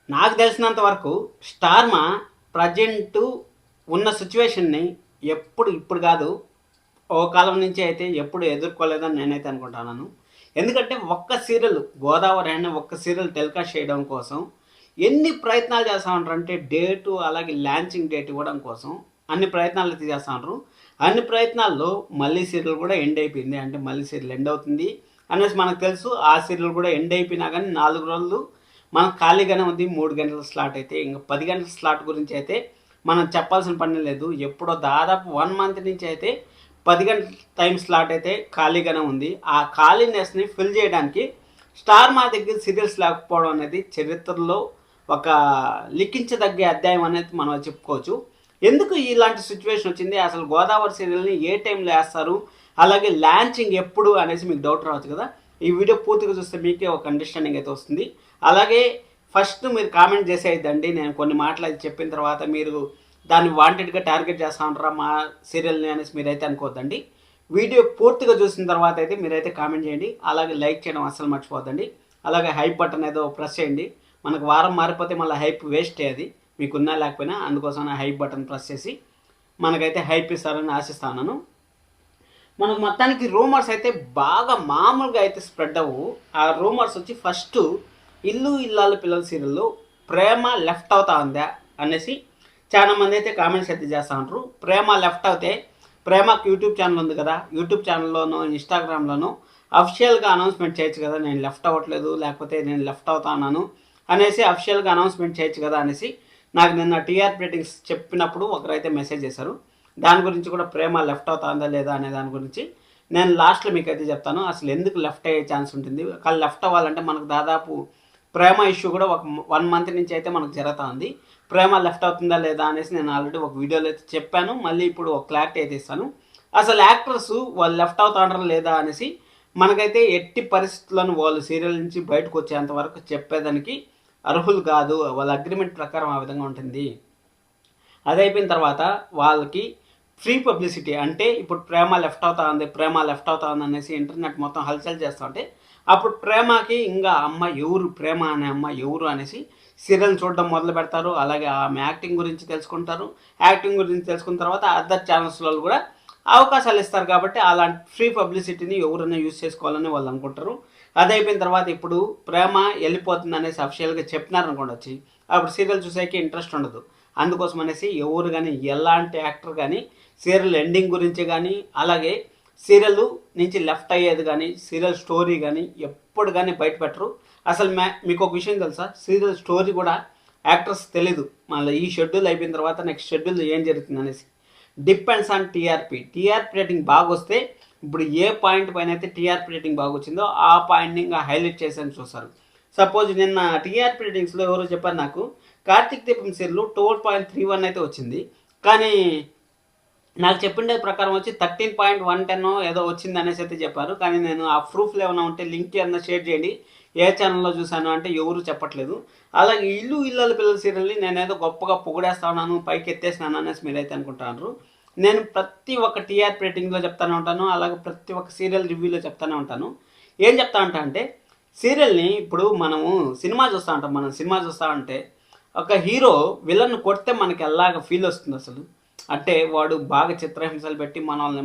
నాకు తెలిసినంత వరకు స్టార్మా ప్రజెంటు ఉన్న సిచ్యువేషన్‌ని ఇప్పుడు కాదు, ఓ కాలం నుంచి అయితే ఎప్పుడు ఎదుర్కోలేదని నేనైతే అనుకుంటున్నాను. ఎందుకంటే ఒక్క సీరియల్ 'గోదావరి' అనే ఒక్క సీరియల్ టెలికాస్ట్ చేయడం కోసం ఎన్ని ప్రయత్నాలు చేస్తా ఉంటారంటే డేటు అలాగే లాంచింగ్ డేట్ ఇవ్వడం కోసం అన్ని ప్రయత్నాలు అయితే చేస్తా ఉంటారు. అన్ని ప్రయత్నాల్లో మళ్ళీ సీరియల్ కూడా ఎండ్ అయిపోయింది. అంటే మళ్ళీ సీరియల్ ఎండ్ అవుతుంది అనేసి మనకు తెలుసు. ఆ సీరియల్ కూడా ఎండ్ అయిపోయినా కానీ 4 రోజులు మనం ఖాళీగానే ఉంది. 3 గంటల స్లాట్ అయితే ఇంక 10 గంటల స్లాట్ గురించి అయితే మనం చెప్పాల్సిన పని లేదు. ఎప్పుడో దాదాపు 1 మంత్ నుంచి అయితే 10 గంటల టైం స్లాట్ అయితే ఖాళీగానే ఉంది. ఆ ఖాళీనెస్‌ని ఫిల్ చేయడానికి స్టార్ మా దగ్గర సీరియల్స్ లేకపోవడం అనేది చరిత్రలో ఒక లిఖించదగ్గ అధ్యాయం అనేది మనం చెప్పుకోవచ్చు. ఎందుకు ఇలాంటి సిచ్యువేషన్ వచ్చింది? అసలు 'గోదావరి' సీరియల్‌ని ఏ టైంలో ఏస్తారు? అలాగే లాంచింగ్ ఎప్పుడు అనేసి మీకు డౌట్ రావచ్చు కదా! ఈ వీడియో పూర్తిగా చూస్తే మీకే ఒక అండర్‌స్టాండింగ్ అయితే వస్తుంది. అలాగే ఫస్ట్ మీరు కామెంట్ చేసేయద్దండి. నేను కొన్ని మాటలు అయితే చెప్పిన తర్వాత మీరు దాన్ని వాంటెడ్‌గా టార్గెట్ చేస్తా ఉంటారా మా సీరియల్‌ని అనేసి మీరైతే అనుకోవద్దండి. వీడియో పూర్తిగా చూసిన తర్వాత అయితే మీరైతే కామెంట్ చేయండి. అలాగే లైక్ చేయడం అస్సలు మర్చిపోవద్దండి. అలాగే హైప్ బటన్ ఏదో ప్రెస్ చేయండి. మనకు వారం మారిపోతే మళ్ళీ హైప్ వేస్టే అది. మీకున్నా లేకపోయినా అందుకోసం హైప్ బటన్ ప్రెస్ చేసి మనకైతే హైప్ ఇస్తారని ఆశిస్తా ఉన్నాను. మనకు మొత్తానికి రూమర్స్ అయితే బాగా మామూలుగా అయితే స్ప్రెడ్ అవ్వు. ఆ రూమర్స్ వచ్చి ఫస్ట్ ఇల్లు ఇల్లాలు పిల్లల సీరియల్లో ప్రేమ లెఫ్ట్ అవుతా ఉందా అనేసి చాలామంది అయితే కామెంట్స్ అయితే చేస్తూ ఉంటారు. ప్రేమ లెఫ్ట్ అవుతే ప్రేమకు యూట్యూబ్ ఛానల్ ఉంది కదా, యూట్యూబ్ ఛానల్లోనూ ఇన్స్టాగ్రామ్లోనూ అఫిషియల్గా అనౌన్స్మెంట్ చేయొచ్చు కదా, నేను లెఫ్ట్ అవ్వట్లేదు లేకపోతే నేను లెఫ్ట్ అవుతా ఉన్నాను అనేసి అఫిషియల్గా అనౌన్స్మెంట్ చేయొచ్చు కదా అనేసి నాకు నిన్న టీఆర్పీ రేటింగ్స్ చెప్పినప్పుడు ఒకరైతే మెసేజ్ చేశారు. దాని గురించి కూడా ప్రేమ లెఫ్ట్ అవుతుందా లేదా అనే దాని గురించి నేను లాస్ట్లో మీకు అయితే చెప్తాను. అసలు ఎందుకు లెఫ్ట్ అయ్యే ఛాన్స్ ఉంటుంది? ఒకవేళ లెఫ్ట్ అవ్వాలంటే మనకు దాదాపు ప్రేమ ఇష్యూ కూడా ఒక 1 మంత్ నుంచి అయితే మనకు జరుగుతూ ఉంది. ప్రేమ లెఫ్ట్ అవుతుందా లేదా అనేసి నేను ఆల్రెడీ ఒక వీడియోలో అయితే చెప్పాను. మళ్ళీ ఇప్పుడు ఒక క్లారిటీ అయితే ఇస్తాను. అసలు యాక్టర్స్ వాళ్ళు లెఫ్ట్ అవుతాంటారా లేదా అనేసి మనకైతే ఎట్టి పరిస్థితుల్లోనూ వాళ్ళు సీరియల్ నుంచి బయటకు వచ్చేంత వరకు చెప్పేదానికి అర్హులు కాదు. వాళ్ళ అగ్రిమెంట్ ప్రకారం ఆ విధంగా ఉంటుంది. అది అయిపోయిన తర్వాత వాళ్ళకి ఫ్రీ పబ్లిసిటీ అంటే ఇప్పుడు ప్రేమ లెఫ్ట్ అవుతా ఉంది, ప్రేమ లెఫ్ట్ అవుతా ఉంది అనేసి ఇంటర్నెట్ మొత్తం హల్చల్ చేస్తూ ఉంటే అప్పుడు ప్రేమకి ఇంకా అమ్మ ఎవరు, ప్రేమ అనే అమ్మ ఎవరు అనేసి సీరియల్ చూడడం మొదలు పెడతారు. అలాగే ఆమె యాక్టింగ్ గురించి తెలుసుకుంటారు. యాక్టింగ్ గురించి తెలుసుకున్న తర్వాత అదర్ ఛానల్స్లో కూడా అవకాశాలు ఇస్తారు. కాబట్టి అలాంటి ఫ్రీ పబ్లిసిటీని ఎవరైనా యూజ్ చేసుకోవాలని వాళ్ళు అనుకుంటారు. అది అయిపోయిన తర్వాత ఇప్పుడు ప్రేమ వెళ్ళిపోతుంది అనేసి అఫిషియల్గా చెప్పినారనుకోండి వచ్చి, అప్పుడు సీరియల్ చూసేకి ఇంట్రెస్ట్ ఉండదు. అందుకోసం అనేసి ఎవరు కానీ ఎలాంటి యాక్టర్ కానీ సీరియల్ ఎండింగ్ గురించి కానీ అలాగే సీరియల్ నుంచి లెఫ్ట్ అయ్యేది కానీ సీరియల్ స్టోరీ కానీ ఎప్పుడు కానీ బయట పెట్టరు. అసలు మీకు ఒక విషయం తెలుసా? సీరియల్ స్టోరీ కూడా యాక్టర్స్ తెలీదు. మళ్ళీ ఈ షెడ్యూల్ అయిపోయిన తర్వాత నెక్స్ట్ షెడ్యూల్ ఏం జరుగుతుంది అనేసి depends on TRP. TRP rating బాగా వస్తే ఇప్పుడు ఏ పాయింట్ పైన అయితే టీఆర్పీ రేటింగ్ బాగా వచ్చిందో ఆ పాయింట్ని ఇంకా హైలైట్ చేసేని చూస్తారు. సపోజ్ నిన్న టీఆర్పీ రేటింగ్స్లో ఎవరో చెప్పారు నాకు, కార్తీక్ దీపం సీరియల్ 12.31 అయితే వచ్చింది. కానీ నాకు చెప్పిండే ప్రకారం వచ్చి 13.110 ఏదో వచ్చింది అనేసి అయితే చెప్పారు. కానీ నేను ఆ ప్రూఫ్లు ఏమైనా ఉంటే లింక్ ఏమైనా షేర్ చేయండి, ఏ ఛానల్లో చూశాను అంటే ఎవరు చెప్పట్లేదు. అలాగే ఇల్లు ఇళ్ళల పిల్లల సీరియల్ని నేనేదో గొప్పగా పొగిడేస్తా ఉన్నాను, పైకి ఎత్తేసినాను అనేసి మీరైతే అనుకుంటున్నారు. నేను ప్రతి ఒక్క టీఆర్పీ రేటింగ్లో చెప్తానే ఉంటాను. అలాగే ప్రతి ఒక్క సీరియల్ రివ్యూలో చెప్తానే ఉంటాను. ఏం చెప్తా ఉంటా అంటే సీరియల్ని ఇప్పుడు మనము సినిమా చూస్తూ ఉంటాం. మనం సినిమా చూస్తూ ఉంటే ఒక హీరో విలన్ కొడితే మనకి ఎలాగ ఫీల్ వస్తుంది అసలు అంటే వాడు బాగా చిత్రహింసలు పెట్టి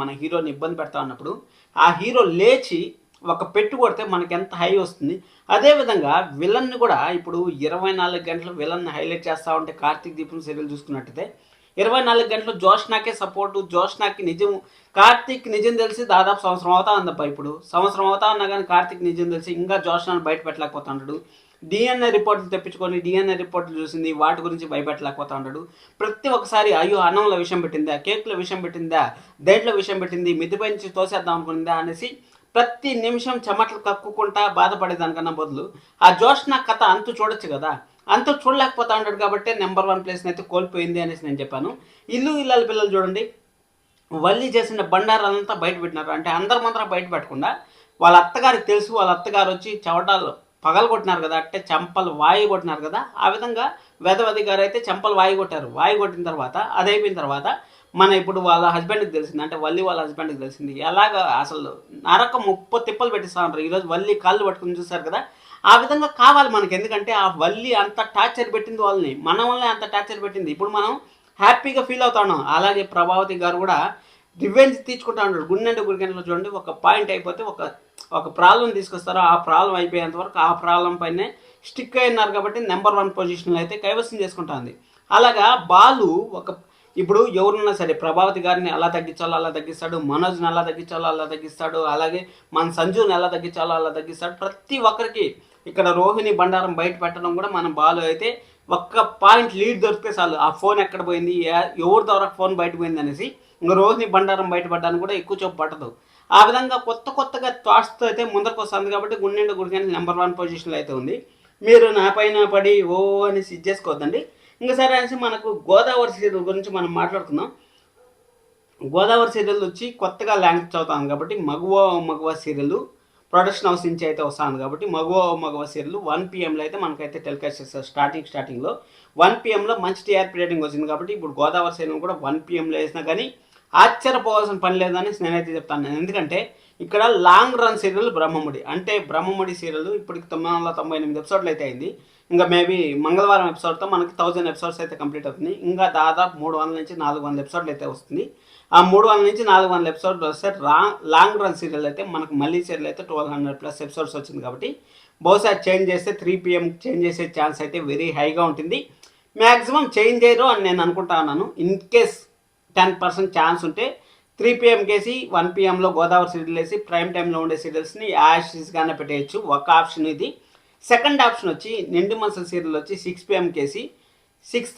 మన హీరోని ఇబ్బంది పెడతా ఉన్నప్పుడు ఆ హీరో లేచి ఒక పెట్టు కొడితే మనకి ఎంత హై వస్తుంది. అదేవిధంగా విలన్ని కూడా ఇప్పుడు 24 గంటలు విలన్ని హైలైట్ చేస్తూ ఉంటే కార్తీక్ దీపం సీరియల్ చూసుకున్నట్టయితే 24 గంటలు జోష్నాకే సపోర్టు, జోష్నాకి నిజం, కార్తీక్ నిజం తెలిసి దాదాపు సంవత్సరం అవుతా ఉందప్ప. ఇప్పుడు సంవత్సరం అవుతా ఉన్నా కానీ కార్తీక్ నిజం తెలిసి ఇంకా జోష్నాను బయట పెట్టలేకపోతున్నాడు. డిఎన్ఏ రిపోర్ట్లు తెప్పించుకొని డిఎన్ఏ రిపోర్ట్లు చూసింది వాటి గురించి భయపెట్టలేకపోతా ఉంటాడు. ప్రతి ఒక్కసారి అయ్యో అన్నంలో విషయం పెట్టిందా, కేక్లో విషయం పెట్టిందా, దేంట్లో విషయం పెట్టింది, మిద్దిపై నుంచి తోసేద్దాం అనుకుందా అనేసి ప్రతి నిమిషం చెమటలు కక్కుకుంటా బాధపడేదానికన్నా బదులు ఆ జోష్న కథ అంతు చూడొచ్చు కదా. అంత చూడలేకపోతా ఉంటాడు కాబట్టి నెంబర్ 1 ప్లేస్ని అయితే కోల్పోయింది అనేసి నేను చెప్పాను. ఇల్లు ఇళ్ళ పిల్లలు చూడండి, వల్లి చేసిన బండారాలంతా బయట పెట్టినారు. అంటే అందరి మంత్రం బయట పెట్టకుండా వాళ్ళ అత్తగారికి తెలుసు, వాళ్ళ అత్తగారు వచ్చి చవటాలు పగలు కొట్టినారు కదా, అంటే చెంపలు వాయి కొట్టినారు కదా, ఆ విధంగా వేదవతి గారు అయితే చెంపలు వాయి కొట్టారు. వాయి కొట్టిన తర్వాత అది అయిపోయిన తర్వాత మన ఇప్పుడు వాళ్ళ హస్బెండ్కి తెలిసింది, అంటే వల్లి వాళ్ళ హస్బెండ్కి తెలిసింది. ఎలాగ అసలు నరక 30 తిప్పలు పెట్టిస్తా ఉంటారు. ఈరోజు వల్లి కాళ్ళు పట్టుకుని చూశారు కదా, ఆ విధంగా కావాలి మనకి. ఎందుకంటే ఆ వల్లి అంత టార్చర్ పెట్టింది వాళ్ళని, మన వల్లే అంత టార్చర్ పెట్టింది. ఇప్పుడు మనం హ్యాపీగా ఫీల్ అవుతాను. అలాగే ప్రభావతి గారు కూడా రివెంజ్ తీర్చుకుంటా ఉంటాడు. గుండెంటే గురికెంట్లో చూడండి, ఒక పాయింట్ అయిపోతే ఒక ఒక ప్రాబ్లం తీసుకొస్తారు. ఆ ప్రాబ్లం అయిపోయేంత వరకు ఆ ప్రాబ్లం పైనే స్టిక్ అయినారు కాబట్టి నెంబర్ 1 పొజిషన్లో అయితే కైవసం చేసుకుంటుంది. అలాగా బాలు ఒక ఇప్పుడు ఎవరున్నా సరే ప్రభావతి గారిని ఎలా తగ్గించాలో అలా తగ్గిస్తాడు, మనోజ్ని ఎలా తగ్గించాలో అలా తగ్గిస్తాడు, అలాగే మన సంజుని ఎలా తగ్గించాలో అలా తగ్గిస్తాడు. ప్రతి ఒక్కరికి ఇక్కడ రోహిణి బండారం బయట పెట్టడం కూడా మన బాలు అయితే ఒక్క పాయింట్ లీడ్ దొరికితే చాలు, ఆ ఫోన్ ఎక్కడ పోయింది, ఎవరి ద్వారా ఫోన్ బయట పోయింది అనేసి ఇంకా రోహిణి బండారం బయటపడ్డానికి కూడా ఎక్కువ చూపు పట్టదు. ఆ విధంగా కొత్తగా థాట్స్తో అయితే ముందరకు వస్తుంది కాబట్టి గుండెండు గుడికని నెంబర్ 1 పొజిషన్లో అయితే ఉంది. మీరు నా పైన పడి ఓ అని సిట్ చేసుకోవద్దండి. ఇంకా సరే అనేసి మనకు గోదావరి సీరియల్ గురించి మనం మాట్లాడుకుందాం. గోదావరి సీరియల్ వచ్చి కొత్తగా లాంచ్ అవుతాను కాబట్టి మగువ సీరియల్ ప్రొడక్షన్ హౌస్ నుంచి అయితే వస్తాను కాబట్టి మగువ సీరియల్ 1 PM అయితే మనకైతే టెలికాస్ట్ చేస్తారు. స్టార్టింగ్లో 1 PMలో మంచి టీఆర్పీ రేటింగ్ వచ్చింది కాబట్టి ఇప్పుడు గోదావరి సీరియల్ కూడా 1 PMలో వేసినా కానీ ఆశ్చర్యపోవాల్సిన పని లేదని నేనైతే చెప్తాను. ఎందుకంటే ఇక్కడ లాంగ్ రన్ సీరియల్ బ్రహ్మముడి, అంటే బ్రహ్మముడి సీరియల్ ఇప్పటికి 998 ఎపిసోడ్లు అయితే అయింది. ఇంకా మేబీ మంగళవారం ఎపిసోడ్తో మనకి 1000 ఎపిసోడ్స్ అయితే కంప్లీట్ అవుతుంది. ఇంకా దాదాపు 300 నుంచి 400 ఎపిసోడ్లు అయితే వస్తుంది. ఆ 300 నుంచి 400 ఎపిసోడ్లు వస్తే లాంగ్ రన్ సీరియల్ అయితే మనకు మళ్ళీ సీరియల్ అయితే 1200+ ఎపిసోడ్స్ వచ్చింది కాబట్టి బహుశా చేంజ్ చేస్తే 3 PM చేంజ్ చేసే ఛాన్స్ అయితే వెరీ హైగా ఉంటుంది. మ్యాక్సిమం చేంజ్ చేయరు అని నేను అనుకుంటా ఉన్నాను. ఇన్ కేస్ 10% ఛాన్స్ ఉంటే 3 PM కేసి 1 PMలో గోదావరి సీరియల్ వేసి ప్రైమ్ టైంలో ఉండే సీరియల్స్ని యాష్గానే పెట్టేయచ్చు. ఒక ఆప్షన్ ఇది. సెకండ్ ఆప్షన్ వచ్చి నిండు మనసుల సీరియల్ వచ్చి 6 PM కేసి 6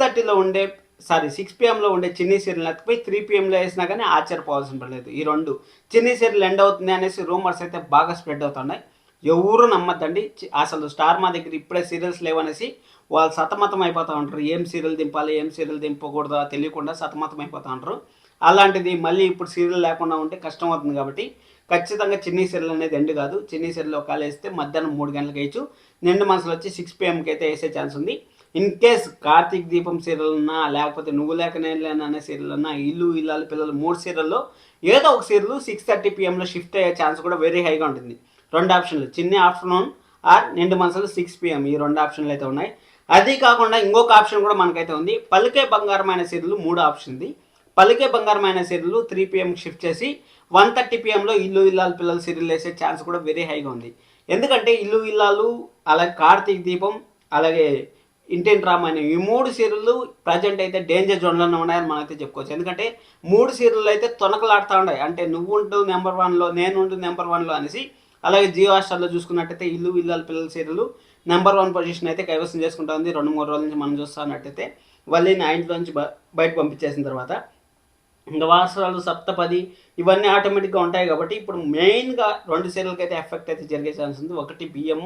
PMలో ఉండే చిన్ని సీరియల్ ఎత్తిపోయి 3 PMలో వేసినా కానీ ఆశ్చర్యపోవాల్సిన పడలేదు. ఈ రెండు చిన్ని సీరియల్ ఎండ్ అవుతుంది అనేసి రూమర్స్ అయితే బాగా స్ప్రెడ్ అవుతున్నాయి. ఎవరు నమ్మద్దండి. అసలు స్టార్ మా దగ్గర ఇప్పుడే సీరియల్స్ లేవనేసి వాళ్ళు సతమతం అయిపోతూ ఉంటారు. ఏం సీరియల్ దింపాలి, ఏం సీరియల్ దింపకూడదా తెలియకుండా సతమతం అయిపోతూ ఉంటారు. అలాంటిది మళ్ళీ ఇప్పుడు సీరియల్ లేకుండా ఉంటే కష్టం అవుతుంది కాబట్టి ఖచ్చితంగా చిన్ని సీరియల్ అనేది ఎండ్ కాదు. చిన్ని సీరియల్ ఒకవేళ వేస్తే మధ్యాహ్నం 3 గంటలకు వేయచ్చు. నిండు మనసులో వచ్చి 6 PMకి అయితే వేసే ఛాన్స్ ఉంది. ఇన్ కేస్ కార్తీక్ దీపం సీరియల్ ఉన్నా, లేకపోతే నువ్వు లేక నేను లేను అనే సీరియల్ ఉన్నా, ఇల్లు ఇల్లాలు పిల్లలు 3 సీరియల్లో ఏదో ఒక సీరియల్ 6:30 PMలో షిఫ్ట్ అయ్యే ఛాన్స్ కూడా వెరీ హైగా ఉంటుంది. 2 ఆప్షన్లు, చిన్ని ఆఫ్టర్నూన్ ఆర్ నిండు మనసులు 6 PM, ఈ 2 ఆప్షన్లు అయితే ఉన్నాయి. అది కాకుండా ఇంకొక ఆప్షన్ కూడా మనకైతే ఉంది. పలికే బంగారమైన సీరియల్ 3 ఆప్షన్ ఉంది. పలికే బంగారమైన సీరియల్ 3 PMకి షిఫ్ట్ చేసి 1:30 PMలో ఇల్లు ఇల్లాలు పిల్లలు సీరియల్ వేసే ఛాన్స్ కూడా వెరీ హైగా ఉంది. ఎందుకంటే ఇల్లు ఇల్లాలు, అలాగే కార్తీక్ దీపం, అలాగే ఇంటెన్ డ్రామా అనే ఈ 3 సీరియల్ ప్రజెంట్ అయితే డేంజర్ జోన్లోనే ఉన్నాయని మనమైతే చెప్పుకోవచ్చు. ఎందుకంటే 3 సీరియల్ అయితే తొనకలాడుతూ ఉన్నాయి. అంటే నువ్వు ఉంటూ నెంబర్ 1లో, నేను ఉంటూ నెంబర్ 1లో అనేసి. అలాగే జియో హాట్‌స్టార్లో చూసుకున్నట్టయితే ఇల్లు ఇల్లాలు పిల్లల సీరియల్ నెంబర్ 1 పొజిషన్ అయితే కైవసం చేసుకుంటుంది. 2-3 రోజుల నుంచి మనం చూస్తున్నట్టయితే వల్లిని ఆ ఇంట్లో నుంచి బయట పంపించేసిన తర్వాత ఇంకా వారసురాలు, సప్తపది ఇవన్నీ ఆటోమేటిక్గా ఉంటాయి కాబట్టి ఇప్పుడు మెయిన్గా 2 సీరియల్కి అయితే ఎఫెక్ట్ అయితే జరిగే ఛాన్స్ ఉంది. ఒకటి బియ్యం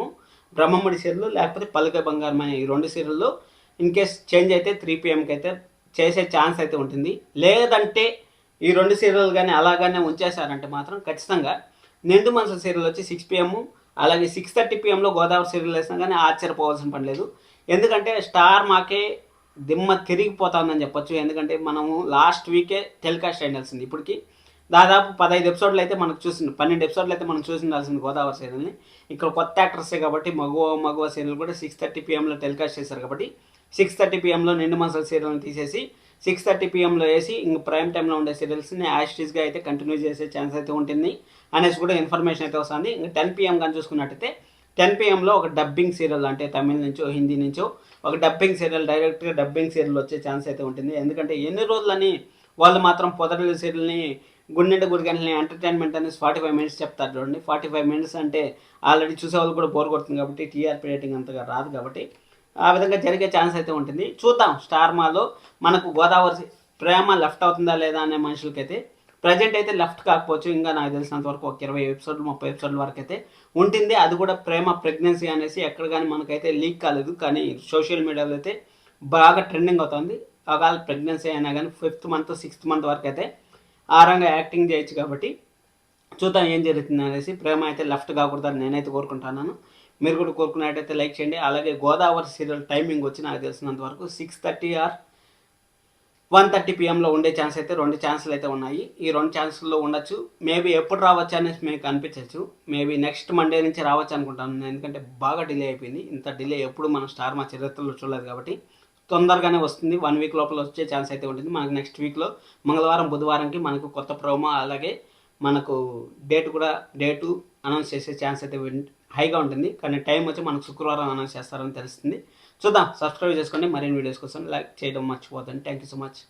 బ్రహ్మముడి సీరియల్, లేకపోతే పలుకే బంగారం అనే ఈ 2 సీరియల్లో ఇన్ కేస్ చేంజ్ అయితే 3 PMకి అయితే చేసే ఛాన్స్ అయితే ఉంటుంది. లేదంటే ఈ 2 సీరియల్ కానీ అలాగానే ఉంచేశారంటే మాత్రం ఖచ్చితంగా నిండు మనసుల సీరియల్ వచ్చి 6 PM, అలాగే 6:30 PMలో గోదావరి సీరియల్ వేసినా కానీ ఆశ్చర్యపోవాల్సిన పని లేదు. ఎందుకంటే స్టార్ మాకే దిమ్మ తిరిగిపోతుందని చెప్పొచ్చు. ఎందుకంటే మనము లాస్ట్ వీకే టెలికాస్ట్ అయ్యాల్సింది. ఇప్పటికి దాదాపు 15 ఎపిసోడ్లు అయితే మనకు చూసింది, 12 ఎపిసోడ్లు అయితే మనం చూసిండాల్సింది గోదావరి సీరియల్ని. ఇక్కడ కొత్త యాక్టర్సే కాబట్టి మగువ సీరియల్ కూడా 6:30 PMలో టెలికాస్ట్ చేశారు కాబట్టి 6:30 PMలో నిండు మనసుల సీరియల్ని తీసేసి 6:30 PMలో వేసి ఇంక ప్రైమ్ టైంలో ఉండే సీరియల్స్ని యాస్టీస్గా అయితే కంటిన్యూ చేసే ఛాన్స్ అయితే ఉంటుంది అనేసి కూడా ఇన్ఫర్మేషన్ అయితే వస్తుంది. ఇంకా 10 PM కానీ చూసుకున్నట్టయితే 10 PMలో ఒక డబ్బింగ్ సీరియల్, అంటే తమిళ నుంచో హిందీ నుంచో ఒక డబ్బింగ్ సీరియల్, డైరెక్ట్గా డబ్బింగ్ సీరియల్ వచ్చే ఛాన్స్ అయితే ఉంటుంది. ఎందుకంటే ఎన్ని రోజులని వాళ్ళు మాత్రం పొదరి సీరియల్ని గుండెంట గుడిగంటని ఎంటర్టైన్మెంట్ అనేసి 45 minutes చెప్తారు చూడండి. 45 minutes అంటే ఆల్రెడీ చూసేవాళ్ళు కూడా బోర్ కొడుతుంది కాబట్టి టీఆర్పీ రేటింగ్ అంతగా రాదు కాబట్టి ఆ విధంగా జరిగే ఛాన్స్ అయితే ఉంటుంది. చూద్దాం స్టార్ మాలో మనకు గోదావరి ప్రేమ లెఫ్ట్ అవుతుందా లేదా అనే మనుషులకైతే ప్రజెంట్ అయితే లెఫ్ట్ కాకపోవచ్చు. ఇంకా నాకు తెలిసినంత వరకు ఒక 20 ఎపిసోడ్లు 30 ఎపిసోడ్ల వరకు అయితే ఉంటుంది. అది కూడా ప్రేమ ప్రెగ్నెన్సీ అనేసి ఎక్కడ కానీ మనకైతే లీక్ కాలేదు, కానీ సోషల్ మీడియాలో అయితే బాగా ట్రెండింగ్ అవుతుంది. ఒకవేళ ప్రెగ్నెన్సీ అయినా కానీ 5th month 6th month వరకు అయితే ఆరంగా యాక్టింగ్ చేయొచ్చు కాబట్టి చూద్దాం ఏం జరుగుతుంది అనేసి. ప్రేమ అయితే లెఫ్ట్ కాకూడదని నేనైతే కోరుకుంటున్నాను. మీరు కూడా కోరుకున్నట్టయితే లైక్ చేయండి. అలాగే గోదావరి సీరియల్ టైమింగ్ వచ్చి నాకు తెలిసినంత వరకు 6:30 or 1:30 PM ఉండే ఛాన్స్ అయితే 2 ఛాన్సులు అయితే ఉన్నాయి. ఈ 2 ఛాన్సుల్లో ఉండొచ్చు. మేబీ ఎప్పుడు రావచ్చు అనేసి మీకు అనిపించవచ్చు. మేబీ నెక్స్ట్ మండే నుంచి రావచ్చు అనుకుంటాను. ఎందుకంటే బాగా డిలే అయిపోయింది. ఇంత డిలే ఎప్పుడు మనం స్టార్ మా చరిత్రలో చూడలేదు కాబట్టి తొందరగానే వస్తుంది. 1 వీక్ లోపల వచ్చే ఛాన్స్ అయితే ఉంటుంది. మనకు నెక్స్ట్ వీక్లో మంగళవారం బుధవారంకి మనకు కొత్త ప్రోమో అలాగే మనకు డేటు అనౌన్స్ చేసే ఛాన్స్ అయితే హైగా ఉంటుంది. కానీ టైం వచ్చి మనకు శుక్రవారం అనౌన్స్ చేస్తారని తెలుస్తుంది. చూద్దాం. సబ్స్క్రైబ్ చేసుకోండి. మరిన్ని వీడియోస్ కోసం లైక్ చేయడం మర్చిపోతుంది. Thank you so much.